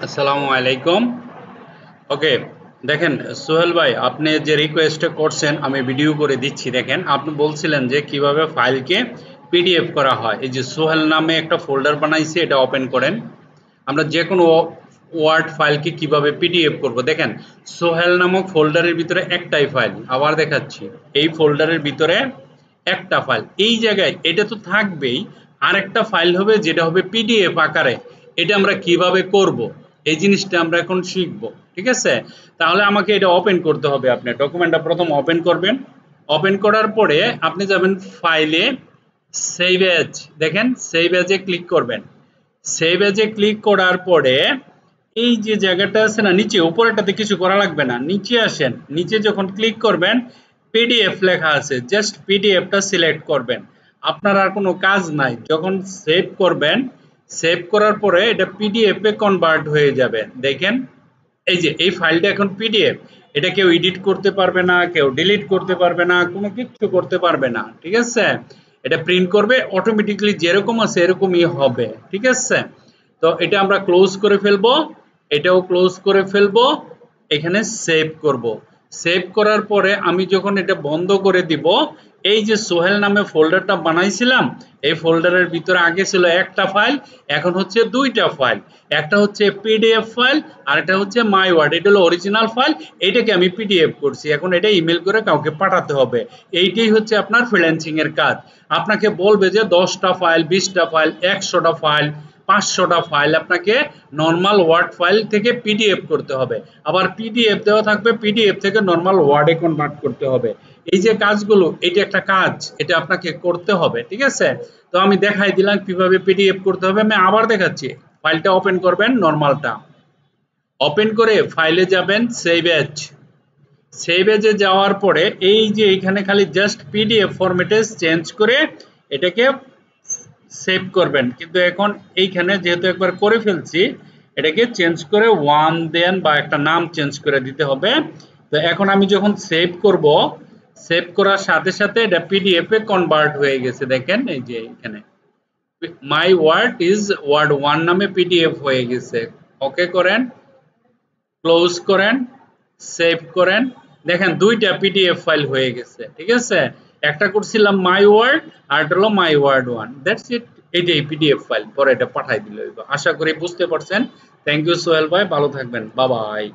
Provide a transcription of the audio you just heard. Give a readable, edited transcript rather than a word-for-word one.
আসসালামু আলাইকুম। ওকে, দেখেন সোহেল ভাই, আপনি যে রিকোয়েস্টটা করছেন আমি ভিডিও করে দিচ্ছি। দেখেন, আপনি বলছিলেন যে কিভাবে ফাইলকে পিডিএফ করা হয়। এই যে সোহেল নামে একটা ফোল্ডার বানাইছি, এটা ওপেন করেন। আমরা যে কোনো ওয়ার্ড ফাইলকে কিভাবে পিডিএফ করব, দেখেন সোহেল নামক ফোল্ডারের ভিতরে একটাই ফাইল। আবার দেখাচ্ছি, এই ফোল্ডারের ভিতরে একটা ফাইল। এই জায়গায় এটা তো থাকবেই, আরেকটা ফাইল হবে যেটা হবে পিডিএফ আকারে। এটা আমরা কিভাবে করব, এই জিনিসটা আমরা এখন শিখব। ঠিক আছে, তাহলে আমাকে এটা ওপেন করতে হবে। আপনি ডকুমেন্টটা প্রথম ওপেন করবেন। ওপেন করার পরে আপনি যাবেন ফাইলে, সেভ এজ। দেখেন সেভ এজে ক্লিক করবেন। সেভ এজে ক্লিক করার পরে এই যে জায়গাটা আছে না নিচে, উপরেটাতে কিছু করা লাগবে না, নিচে আসেন। নিচে যখন ক্লিক করবেন পিডিএফ লেখা আছে, জাস্ট পিডিএফটা সিলেক্ট করবেন। আপনার আর কোনো কাজ নাই। যখন সেভ করবেন, সেভ করার পরে এটা পিডিএফ এ কনভার্ট হয়ে যাবে। দেখেন এই যে এই ফাইলটা এখন পিডিএফ। এটা কেউ এডিট করতে পারবে না, কেউ ডিলিট করতে পারবে না, কোনো কিছু করতে পারবে না। ঠিক আছে, এটা প্রিন্ট করবে অটোমেটিক্যালি, যেরকম আছে এরকমই হবে। ঠিক আছে, তো এটা আমরা ক্লোজ করে ফেলবো, এটাও ক্লোজ করে ফেলবো। এখানে সেভ করব। সেভ করার পরে আমি যখন এটা বন্ধ করে দিব, এই যে সোহেল নামে ফোল্ডারটা বানাইছিলাম, এই ফোল্ডারের ভিতরে আগে ছিল একটা ফাইল, এখন হচ্ছে দুইটা ফাইল। একটা হচ্ছে পিডিএফ ফাইল, আর একটা হচ্ছে মাই ওয়ার্ড। এটা হলো অরিজিনাল ফাইল, এইটাকে আমি পিডিএফ করছি। এখন এটা ইমেল করে কাউকে পাঠাতে হবে। এইটাই হচ্ছে আপনার ফ্রিল্যান্সিং এর কাজ। আপনাকে বলবে যে 10টা ফাইল, 20টা ফাইল, 100টা ফাইল, 500টা ফাইল আপনাকে নরমাল ওয়ার্ড ফাইল থেকে পিডিএফ করতে হবে। আবার পিডিএফ দেওয়া থাকবে, পিডিএফ থেকে নরমাল ওয়ার্ডে কনভার্ট করতে হবে। এই যে কাজগুলো, এটা একটা কাজ, এটা আপনাকে করতে হবে। ঠিক আছে, তো আমি দেখাই দিলাম কিভাবে পিডিএফ করতে হবে। আমি আবার দেখাচ্ছি। ফাইলটা ওপেন করবেন, নরমালটা ওপেন করে ফাইলে যাবেন, সেভ এজ। সেভ এজে যাওয়ার পরে এই যে এখানে খালি জাস্ট পিডিএফ ফরম্যাটে চেঞ্জ করে এটাকে সেভ করবেন। কিন্তু এখন এইখানে যেহেতু একবার করে ফেলছি, এটাকে চেঞ্জ করে ওয়ান দেন বা একটা নাম চেঞ্জ করে দিতে হবে। তো এখন আমি যখন সেভ করব, সেভ করার সাথে সাথে এটা পিডিএফ এ কনভার্ট হয়ে গেছে। দেখেন এই যে এখানে my word is word one নামে পিডিএফ হয়ে গেছে। ওকে করেন, ক্লোজ করেন, সেভ করেন। দেখেন দুইটা পিডিএফ ফাইল হয়ে গেছে। ঠিক আছে, একটা করছিলাম মাই ওয়ার্ড, আর একটা হলো my word one. That's it. এইটাই পিডিএফ ফাইল, পরে এটা পাঠাই দিল। আশা করি বুঝতে পারছেন। থ্যাংক ইউ সোহেল ভাই, ভালো থাকবেন। Bye bye.